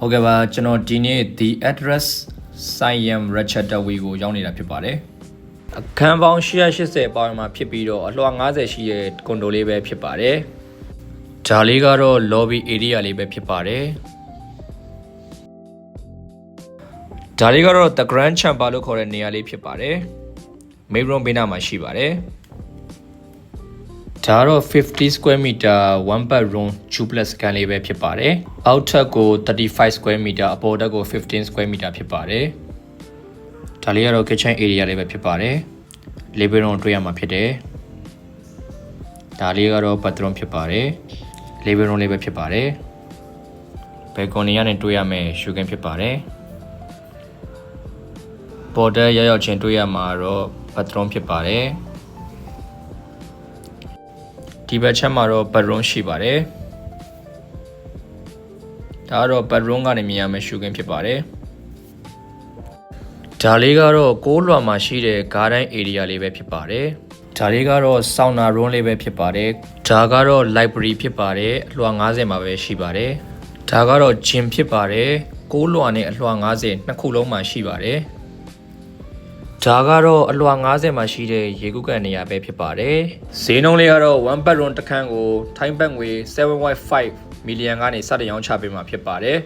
ဟုတ်ကဲ့ပါကျွန်တော်ဒီနေ့ the address Siam Ratchataway ကိုရောက်နေတာဖြစ်ပါတယ်အခန်းပေါင်း180ပေါင်မှာဖြစ်ပြီးတော့အလွှာ90ရှိတဲ့ကွန်ဒိုလေးပဲဖြစ်ပါတယ်ဒါလေးကတော့ lobby area လေးပဲဖြစ်ပါတယ်ဒါလေးကတော့ the grand chamber လို့ခေါ်တဲ့နေရာလေးဖြစ်ပါတယ် main room ဘေးနားမှာရှိပါတယ်ဒါတော့50 square meter one bedroom duplex ကန်လေးပဲဖြစ်ပါတယ်အောက်ထပ်ကို35 square meter အပေါ်တက်ကို15 square meter ဖြစ်ပါတယ်ဒါလေးကတော့ kitchen area လေးပဲဖြစ်ပါတယ် living room တွေ့ရမှာဖြစ်တယ်ဒါလေးကတော့ bathroom ဖြစ်ပါတယ် living room လေးပဲဖြစ်ပါတယ် balcony ကနေတွေ့ရမယ် showcase ဖြစ်ပါတယ် border ရောက်ချင်းတွေ့ရမှာတော့ bathroom ဖြစ်ပါတယ်ဒီဘက်ချက်မှာတော့ bedroom ရှိပါတယ်ဒါကတော့ bedroom ကနေမြင်ရမယ့် showcase ဖြစ်ပါတယ်ဒါလေးကတော့6လွှာမှာရှိတဲ့ garden area လေးပဲဖြစ်ပါတယ်ဒါလေးကတော့ sauna room လေးပဲဖြစ်ပါတယ်ဒါကတော့ library ဖြစ်ပါတယ်အလွှာ90မှာပဲရှိပါတယ်ဒါကတော့ gym ဖြစ်ပါတယ်6လွှာနဲ့အလွှာ90နှစ်ခုလုံးမှာရှိပါတယ်ဒါကတော့အလွှာ90မှာရှိတဲ့ရေကုတ်ကန်နေရာပဲဖြစ်ပါတယ်ဈေးနှုန်းလေးကတော့1 bedroom တစ်ခန်းကိုထိုင်းဘတ်ငွေ 7.5 million ကနေစတင်ရောင်းချပေးမှာဖြစ်ပါတယ်